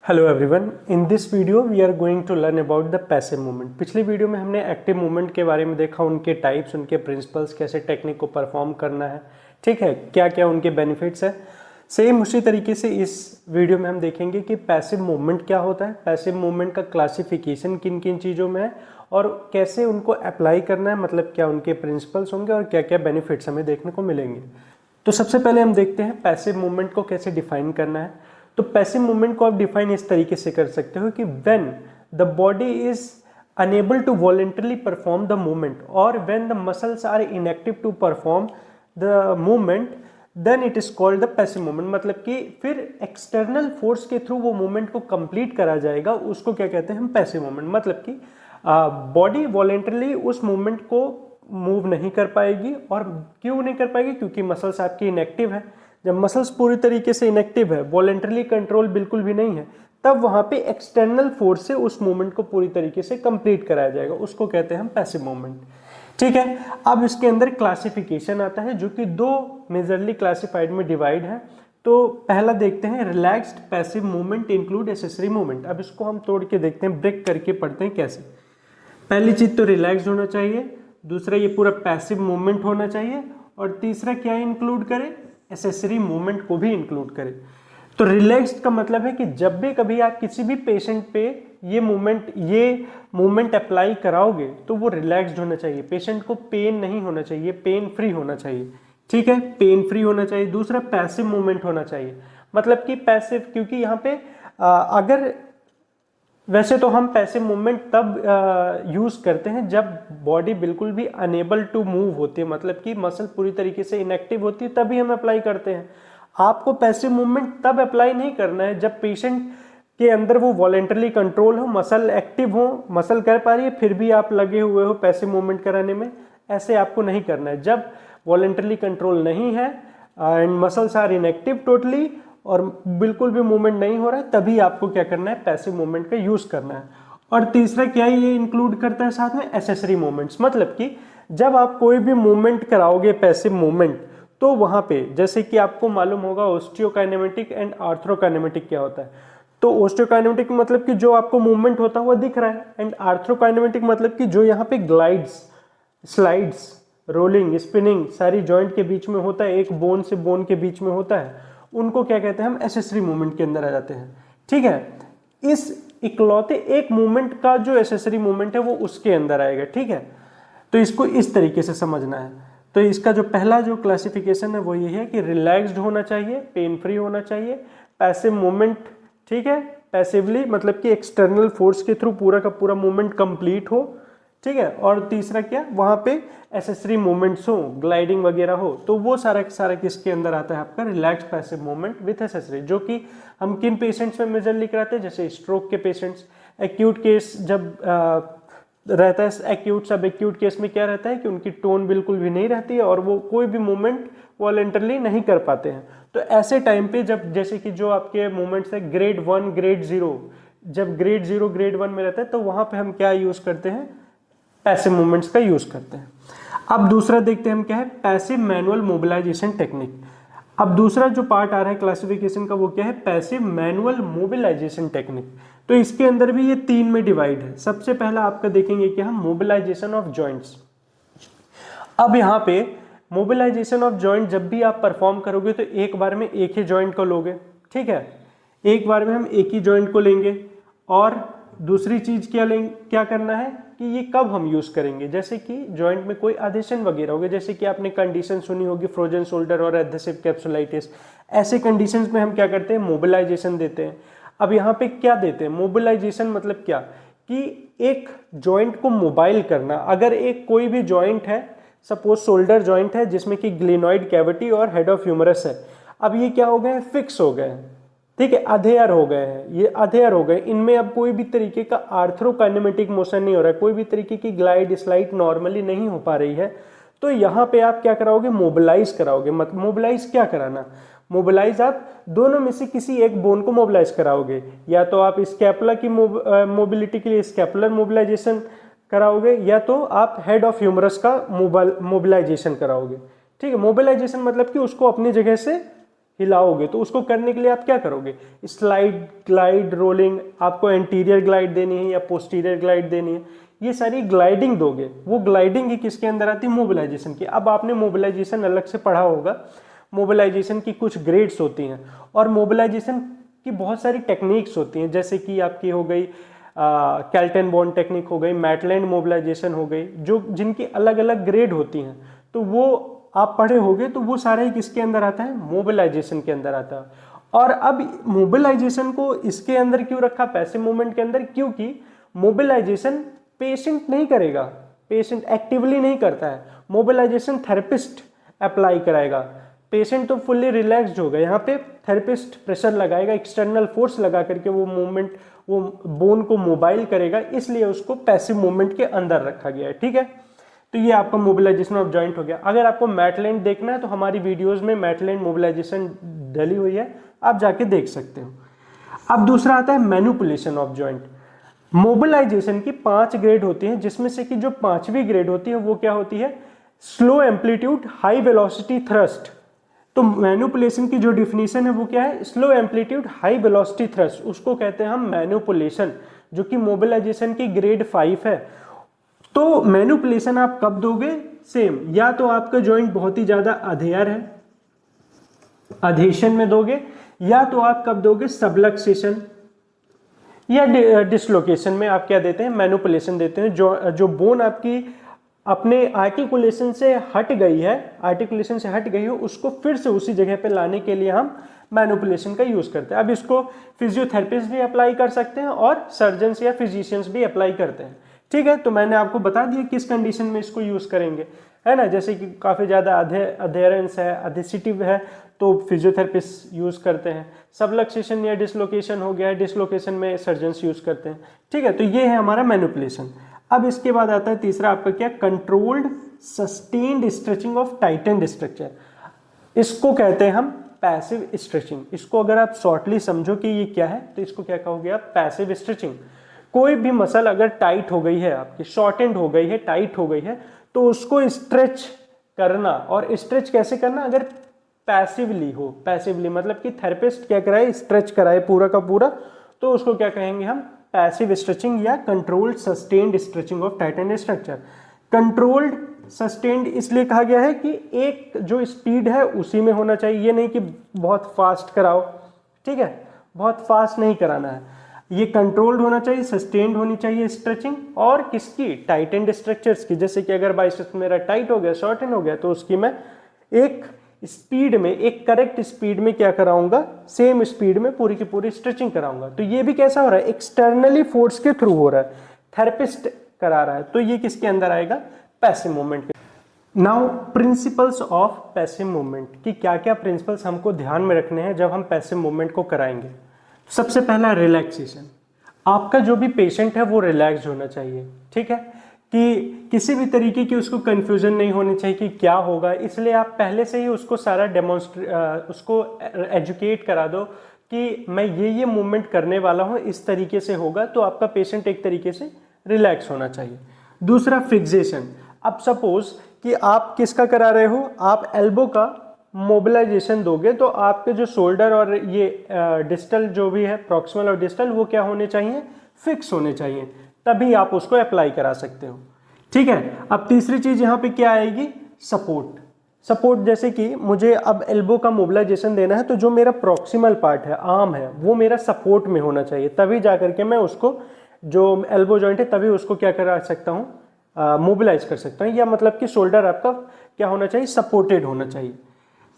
Hello everyone, in this video we are going to learn about the passive movement. पिछली video में हमने active movement के बारे में देखा, उनके टाइप्स, उनके प्रिंसिपल्स, कैसे टेक्निक को परफॉर्म करना है, ठीक है, क्या क्या उनके बेनिफिट्स है। सेम उसी तरीके से इस वीडियो में हम देखेंगे कि पैसिव मूवमेंट क्या होता है, पैसिव मूवमेंट का क्लासिफिकेशन किन किन चीज़ों में है और कैसे उनको अप्लाई करना है, मतलब क्या उनके प्रिंसिपल्स होंगे और क्या क्या बेनिफिट्स हमें देखने को मिलेंगे। तो सबसे पहले हम देखते हैं पैसिव मूवमेंट को कैसे डिफाइन करना है। तो पैसिव मूवमेंट को आप डिफाइन इस तरीके से कर सकते हो कि when the body is unable to voluntarily perform the movement और when the muscles are inactive to perform the movement then it is called the passive movement. मतलब कि फिर एक्सटर्नल फोर्स के थ्रू वो मूवमेंट को कंप्लीट करा जाएगा, उसको क्या कहते हैं हम, पैसिव मूवमेंट। मतलब कि बॉडी वॉलेंटरली उस मूवमेंट को मूव नहीं कर पाएगी। और क्यों नहीं कर पाएगी? क्योंकि मसल्स आपकी इनएक्टिव है। जब मसल्स पूरी तरीके से इनएक्टिव है, वॉलेंटरली कंट्रोल बिल्कुल भी नहीं है, तब वहां पे एक्सटर्नल फोर्स से उस मूवमेंट को पूरी तरीके से कंप्लीट कराया जाएगा, उसको कहते हैं हम पैसिव मूवमेंट। ठीक है, अब इसके अंदर क्लासिफिकेशन आता है जो कि दो मेजरली क्लासिफाइड में डिवाइड है। तो पहला देखते हैं, relaxed passive movement include accessory movement. अब इसको हम तोड़ के देखते हैं, ब्रेक करके पढ़ते हैं कैसे। पहली चीज तो रिलैक्स्ड होना चाहिए, दूसरा ये पूरा पैसिव मूवमेंट होना चाहिए, और तीसरा क्या इंक्लूड करे, एसेसरी मूवमेंट को भी इंक्लूड करे। तो रिलैक्स्ड का मतलब है कि जब भी कभी आप किसी भी पेशेंट पे ये मूवमेंट अप्लाई कराओगे तो वो रिलैक्स्ड होना चाहिए, पेशेंट को पेन नहीं होना चाहिए, पेन फ्री होना चाहिए। ठीक है, पेन फ्री होना चाहिए। दूसरा पैसिव मूवमेंट होना चाहिए, मतलब कि पैसिव, क्योंकि यहाँ पे अगर वैसे तो हम पैसिव मूवमेंट तब यूज करते हैं जब बॉडी बिल्कुल भी अनेबल टू मूव होती है, मतलब कि मसल पूरी तरीके से इनएक्टिव होती है, तभी हम अप्लाई करते हैं। आपको पैसिव मूवमेंट तब अप्लाई नहीं करना है जब पेशेंट के अंदर वो वॉलेंटरली कंट्रोल हो, मसल एक्टिव हो, मसल कर पा रही है, फिर भी आप लगे हुए हो पैसिव मूवमेंट कराने में। ऐसे आपको नहीं करना है। जब वॉलेंटरली कंट्रोल नहीं है and muscles are inactive totally और बिल्कुल भी मूवमेंट नहीं हो रहा है, तभी आपको क्या करना है, पैसिव मूवमेंट का यूज करना है। और तीसरा क्या ये इंक्लूड करता है साथ में, एसेसरी मूवमेंट्स। मतलब कि जब आप कोई भी मूवमेंट कराओगे पैसिव मूवमेंट, तो वहां पे जैसे कि आपको मालूम होगा ऑस्टियोकाइनेमेटिक एंड आर्थ्रोकाइनेमेटिक क्या होता है। तो ऑस्टियोकाइनेमेटिक मतलब कि जो आपको मूवमेंट होता हुआ दिख रहा है, एंड आर्थ्रोकाइनेमेटिक मतलब कि जो यहाँ पे ग्लाइड्स, स्लाइड्स, रोलिंग, स्पिनिंग सारी जॉइंट के बीच में होता है, एक बोन से बोन के बीच में होता है, उनको क्या कहते हैं हम, एसेसरी मूवमेंट के अंदर आ जाते हैं। ठीक है, इस इकलौते एक मूवमेंट का जो एसेसरी मूवमेंट है वो उसके अंदर आएगा। ठीक है, तो इसको इस तरीके से समझना है। तो इसका जो पहला जो क्लासिफिकेशन है वो ये है कि रिलैक्स्ड होना चाहिए, पेन फ्री होना चाहिए, पैसिव मूवमेंट, ठीक है, पैसिवली मतलब कि एक्सटर्नल फोर्स के थ्रू पूरा का पूरा मूवमेंट कंप्लीट हो। ठीक है, और तीसरा क्या, वहां पे एसेसरी मूवमेंट्स हो, ग्लाइडिंग वगैरह हो, तो वो सारा सारा किसके अंदर आता है, आपका relax passive movement with accessory. जो कि हम किन पेशेंट्स में मेजरली कराते हैं, जैसे स्ट्रोक के पेशेंट्स, एक्यूट केस जब रहता है, एक्यूट सब एक्यूट केस में क्या रहता है कि उनकी टोन बिल्कुल भी नहीं रहती है और वो कोई भी मूवमेंट वॉलेंटरली नहीं कर पाते हैं। तो ऐसे टाइम पे जब, जैसे कि जो आपके मूवमेंट्स है ग्रेड 1 ग्रेड 0, जब ग्रेड 0 ग्रेड 1 में रहता है, तो वहां पे हम क्या यूज करते हैं, पैसिव मूवमेंट्स का यूज करते हैं। अब दूसरा देखते हैं हम क्या है, पैसिव मैनुअल मोबिलाइजेशन टेक्निक। अब दूसरा जो पार्ट आ रहा है क्लासिफिकेशन का वो क्या है, पैसिव मैनुअल मोबिलाइजेशन टेक्निक। तो इसके अंदर भी ये 3 में डिवाइड है। सबसे पहला आपका देखेंगे कि हम मोबिलाइजेशन ऑफ जॉइंट्स। अब यहाँ पे मोबिलाइजेशन ऑफ जॉइंट जब भी आप परफॉर्म करोगे तो एक बार में एक ही जॉइंट को लोगे। ठीक है, एक बार में हम एक ही जॉइंट को लेंगे। और दूसरी चीज क्या करना है कि ये कब हम यूज करेंगे, जैसे कि जॉइंट में कोई एडेशन वगैरह हो गया, जैसे कि आपने कंडीशन सुनी होगी फ्रोजन शोल्डर और एडहेसिव कैप्सुलाइटिस। ऐसे कंडीशंस में हम क्या करते हैं, मोबिलाइजेशन देते हैं। अब यहाँ पे क्या देते हैं, मोबिलाइजेशन मतलब क्या कि एक जॉइंट को मोबाइल करना। अगर एक कोई भी जॉइंट है, सपोज शोल्डर जॉइंट है जिसमें कि ग्लिनॉइड कैविटी और हेड ऑफ ह्यूमरस है, अब ये क्या हो गए, फिक्स हो गए हैं। ठीक है, अधेयर हो गए हैं, ये अधेयर हो गए, इनमें अब कोई भी तरीके का आर्थ्रोकाइनेमेटिक मोशन नहीं हो रहा है, कोई भी तरीके की ग्लाइड स्लाइड नॉर्मली नहीं हो पा रही है। तो यहाँ पे आप क्या कराओगे, मोबिलाइज कराओगे। मतलब मोबिलाइज क्या कराना, मोबिलाइज आप दोनों में से किसी एक बोन को मोबिलाइज कराओगे। या तो आप स्कैपुला की मोबिलिटी के लिए स्कैपुलर मोबिलाइजेशन कराओगे, या तो आप हेड ऑफ ह्यूमरस का मोबिलाइजेशन कराओगे। ठीक है, मोबिलाइजेशन मतलब कि उसको अपनी जगह से हिलाओगे, तो उसको करने के लिए आप क्या करोगे, स्लाइड, ग्लाइड, रोलिंग, आपको एंटीरियर ग्लाइड देनी है या पोस्टीरियर ग्लाइड देनी है, ये सारी ग्लाइडिंग दोगे। वो ग्लाइडिंग ही किसके अंदर आती है, मोबिलाइजेशन की। अब आपने मोबिलाइजेशन अलग से पढ़ा होगा, मोबिलाइजेशन की कुछ ग्रेड्स होती हैं और मोबिलाइजेशन की बहुत सारी टेक्निक्स होती हैं, जैसे कि आपकी हो गई कैल्टन बॉन्ड टेक्निक हो गई, मैटलैंड मोबिलाइजेशन हो गई, जो जिनकी अलग अलग ग्रेड होती हैं। तो वो आप पढ़े होगे, तो वो सारा ही किसके अंदर आता है, मोबिलाइजेशन के अंदर आता है। और अब मोबिलाइजेशन को इसके अंदर क्यों रखा, पैसिव मूवमेंट के अंदर, क्योंकि मोबिलाइजेशन पेशेंट नहीं करेगा, पेशेंट एक्टिवली नहीं करता है, मोबिलाइजेशन थेरेपिस्ट अप्लाई कराएगा। पेशेंट तो फुल्ली रिलैक्स्ड होगा, यहाँ पे थेरेपिस्ट प्रेशर लगाएगा, एक्सटर्नल फोर्स लगा करके वो मूवमेंट, वो बोन को मोबाइल करेगा, इसलिए उसको पैसिव मूवमेंट के अंदर रखा गया है। ठीक है, तो ये आपका मोबिलाइजेशन ऑफ जॉइंट हो गया। अगर आपको मैटलैंड देखना है तो हमारी वीडियोस में मैटलैंड मोबिलाइजेशन डली हुई है, आप जाके देख सकते हो। अब दूसरा आता है मैनिपुलेशन ऑफ जॉइंट। मोबिलाइजेशन की 5 ग्रेड होती हैं, जिसमें से कि जो 5वीं ग्रेड होती है वो क्या होती है, slow amplitude high velocity thrust. तो मैनिपुलेशन की जो डिफिनीशन है वो क्या है, slow amplitude high velocity thrust, उसको कहते हैं हम मैनिपुलेशन, जो कि मोबिलाइजेशन की ग्रेड 5 है। तो मैनिपुलेशन आप कब दोगे, सेम, या तो आपका जॉइंट बहुत ही ज्यादा अधेयर है, अधेशन में दोगे, या तो आप कब दोगे, सबलक्सेशन या डिसलोकेशन में आप क्या देते हैं, मैनिपुलेशन देते हैं। जो बोन आपकी अपने आर्टिकुलेशन से हट गई है, आर्टिकुलेशन से हट गई हो, उसको फिर से उसी जगह पे लाने के लिए हम मैनिपुलेशन का यूज करते हैं। अब इसको फिजियोथेरेपिस्ट भी अप्लाई कर सकते हैं और सर्जन्स या फिजिशियंस भी अप्लाई करते हैं। ठीक है, तो मैंने आपको बता दिया किस कंडीशन में इसको यूज करेंगे, है ना। जैसे कि काफी ज्यादा अधेरेंस है, अधेसिटिव है, तो फिजियोथेरेपिस्ट यूज करते हैं। सबलक्सेशन या डिसलोकेशन हो गया, डिसलोकेशन में सर्जन्स यूज करते हैं। ठीक है, तो ये है हमारा मैनिपुलेशन। अब इसके बाद आता है तीसरा आपका क्या, controlled sustained stretching of tightened structure. इसको कहते हैं हम पैसिव स्ट्रेचिंग। इसको अगर आप शॉर्टली समझो कि ये क्या है, तो इसको क्या कहोगे आप, पैसिव स्ट्रेचिंग। कोई भी मसल अगर टाइट हो गई है आपकी, शॉर्टेंड हो गई है, टाइट हो गई है, तो उसको स्ट्रेच करना। और स्ट्रेच कैसे करना, अगर पैसिवली हो, पैसिवली मतलब कि थेरेपिस्ट क्या कराए, स्ट्रेच कराए पूरा का पूरा, तो उसको क्या कहेंगे हम, पैसिव स्ट्रेचिंग या controlled sustained stretching of tightened structure. Controlled sustained इसलिए कहा गया है कि एक जो स्पीड है उसी में होना चाहिए, ये नहीं कि बहुत फास्ट कराओ। ठीक है, बहुत फास्ट नहीं कराना है, ये कंट्रोल्ड होना चाहिए, सस्टेन्ड होनी चाहिए स्ट्रेचिंग, और किसकी, टाइटेंड स्ट्रक्चर्स की। जैसे कि अगर बाइसेप्स मेरा टाइट हो गया, शॉर्टन हो गया, तो उसकी मैं एक स्पीड में, एक करेक्ट स्पीड में क्या कराऊंगा, सेम स्पीड में पूरी की पूरी स्ट्रेचिंग कराऊंगा। तो ये भी कैसा हो रहा है, एक्सटर्नली फोर्स के थ्रू हो रहा है, थेरेपिस्ट करा रहा है, तो ये किसके अंदर आएगा, passive movement. Now principles of passive movement, कि क्या क्या प्रिंसिपल्स हमको ध्यान में रखने हैं जब हम पैसिव मूवमेंट को कराएंगे। सबसे पहला रिलैक्सेशन, आपका जो भी पेशेंट है वो रिलैक्स होना चाहिए। ठीक है, कि किसी भी तरीके की उसको कंफ्यूजन नहीं होनी चाहिए कि क्या होगा, इसलिए आप पहले से ही उसको सारा उसको एजुकेट करा दो कि मैं ये मूवमेंट करने वाला हूँ, इस तरीके से होगा, तो आपका पेशेंट एक तरीके से रिलैक्स होना चाहिए। दूसरा फिक्सेशन, अब सपोज कि आप किसका करा रहे हो, आप एल्बो का मोबिलाइजेशन दोगे, तो आपके जो शोल्डर और ये डिस्टल जो भी है, प्रॉक्सिमल और डिस्टल, वो क्या होने चाहिए, फिक्स होने चाहिए, तभी आप उसको अप्लाई करा सकते हो। ठीक है, अब तीसरी चीज यहाँ पे क्या आएगी, सपोर्ट। सपोर्ट जैसे कि मुझे अब एल्बो का मोबिलाइजेशन देना है, तो जो मेरा प्रॉक्सिमल पार्ट है, आर्म है, वो मेरा सपोर्ट में होना चाहिए, तभी जा करके मैं उसको, जो एल्बो जॉइंट है, तभी उसको क्या करा सकता हूँ, मोबिलाइज कर सकता हूँ। या मतलब कि शोल्डर आपका क्या होना चाहिए, सपोर्टेड होना चाहिए।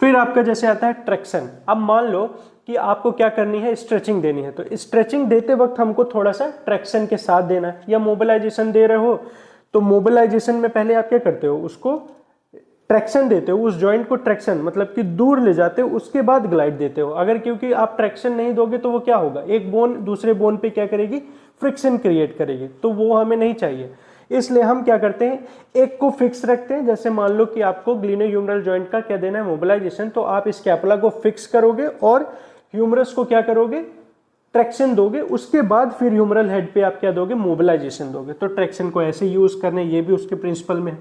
फिर आपका जैसे आता है ट्रैक्शन। अब मान लो कि आपको क्या करनी है, स्ट्रेचिंग देनी है, तो स्ट्रेचिंग देते वक्त हमको थोड़ा सा ट्रैक्शन के साथ देना है। या मोबिलाइजेशन दे रहे हो, तो मोबिलाइजेशन में पहले आप क्या करते हो, उसको ट्रैक्शन देते हो, उस जॉइंट को ट्रैक्शन मतलब कि दूर ले जाते हो, उसके बाद ग्लाइड देते हो। अगर क्योंकि आप ट्रैक्शन नहीं दोगे तो वो क्या होगा, एक बोन दूसरे बोन पे क्या करेगी, फ्रिक्शन क्रिएट करेगी, तो वो हमें नहीं चाहिए। इसलिए हम क्या करते हैं, एक को फिक्स रखते हैं। जैसे मान लो कि आपको ग्लिनोह्यूमरल जॉइंट का क्या देना है, मोबिलाइजेशन, तो आप स्कैपुला को फिक्स करोगे और ह्यूमरस को क्या करोगे, ट्रैक्शन दोगे, उसके बाद फिर ह्यूमरल हेड पे आप क्या दोगे, मोबिलाइजेशन दोगे। तो ट्रैक्शन को ऐसे यूज करने, ये भी उसके प्रिंसिपल में है।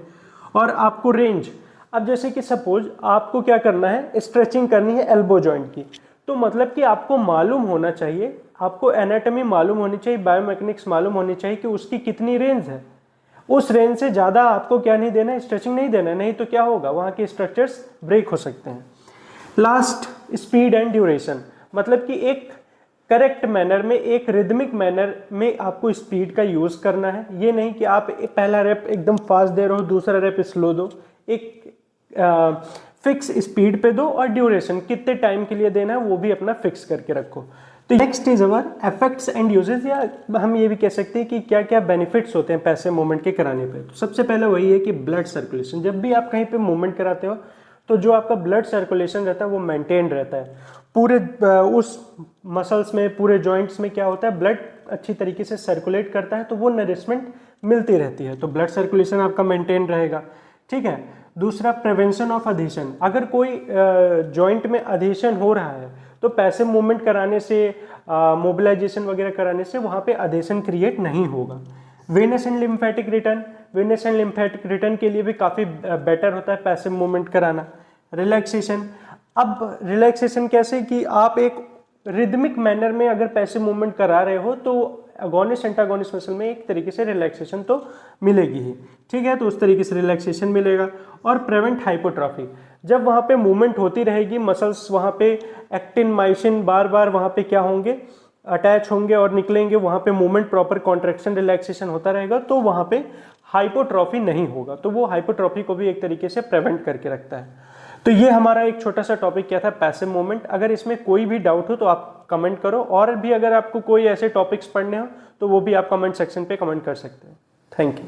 और आपको रेंज, अब जैसे कि सपोज आपको क्या करना है, स्ट्रेचिंग करनी है एल्बो जॉइंट की, तो मतलब कि आपको मालूम होना चाहिए, आपको एनाटॉमी मालूम होनी चाहिए, बायोमैकेनिक्स मालूम होनी चाहिए कि उसकी कितनी रेंज है। उस रेंज से ज़्यादा आपको क्या नहीं देना है, स्ट्रेचिंग नहीं देना है, नहीं तो क्या होगा, वहाँ के स्ट्रक्चर्स ब्रेक हो सकते हैं। लास्ट, स्पीड एंड ड्यूरेशन, मतलब कि एक करेक्ट मैनर में, एक रिदमिक मैनर में आपको स्पीड का यूज़ करना है। ये नहीं कि आप पहला रेप एकदम फास्ट दे रहे हो, दूसरा रेप स्लो दो, एक फिक्स स्पीड पे दो, और ड्यूरेशन कितने टाइम के लिए देना है वो भी अपना फिक्स करके रखो। तो next is our effects and uses, या हम ये भी कह सकते हैं कि क्या क्या बेनिफिट्स होते हैं पैसिव मूवमेंट के कराने पे। तो सबसे पहले वही है कि ब्लड सर्कुलेशन, जब भी आप कहीं पे मूवमेंट कराते हो तो जो आपका ब्लड सर्कुलेशन रहता है वो मेंटेन रहता है। पूरे उस मसल्स में, पूरे जॉइंट्स में क्या होता है, ब्लड अच्छी तरीके से सर्कुलेट करता है, तो वो नरिशमेंट मिलती रहती है, तो ब्लड सर्कुलेशन आपका मेंटेन रहेगा। ठीक है। दूसरा, प्रिवेंशन ऑफ अधेशन, अगर कोई जॉइंट में अधेशन हो रहा है तो पैसिव मूवमेंट कराने से, मोबिलाइजेशन वगैरह कराने से वहाँ पे अधेशन क्रिएट नहीं होगा। Venous and lymphatic return, venous and lymphatic return के लिए भी काफ़ी बेटर होता है पैसिव मूवमेंट कराना। रिलैक्सेशन, अब रिलैक्सेशन कैसे कि आप एक रिदमिक मैनर में अगर पैसिव मूवमेंट करा रहे हो तो अगोनिस्ट एंटागोनिस्ट मसल में एक तरीके से रिलैक्सेशन तो मिलेगी ही। ठीक है, तो उस तरीके से रिलैक्सेशन मिलेगा। और प्रिवेंट हाइपोट्रॉफी, जब वहाँ पे मूवमेंट होती रहेगी, मसल्स वहाँ पे एक्टिन माइसिन बार बार वहाँ पे क्या होंगे, अटैच होंगे और निकलेंगे, वहाँ पे मूवमेंट प्रॉपर कॉन्ट्रैक्शन रिलैक्सेशन होता रहेगा, तो वहाँ पे हाइपोट्रॉफी नहीं होगा, तो वो हाइपोट्रॉफी को भी एक तरीके से प्रिवेंट करके रखता है। तो ये हमारा एक छोटा सा टॉपिक क्या था, पैसिव मूवमेंट। अगर इसमें कोई भी डाउट हो तो आप कमेंट करो, और भी अगर आपको कोई ऐसे टॉपिक्स पढ़ने हो तो वो भी आप कमेंट सेक्शन पे कमेंट कर सकते हैं। Thank you.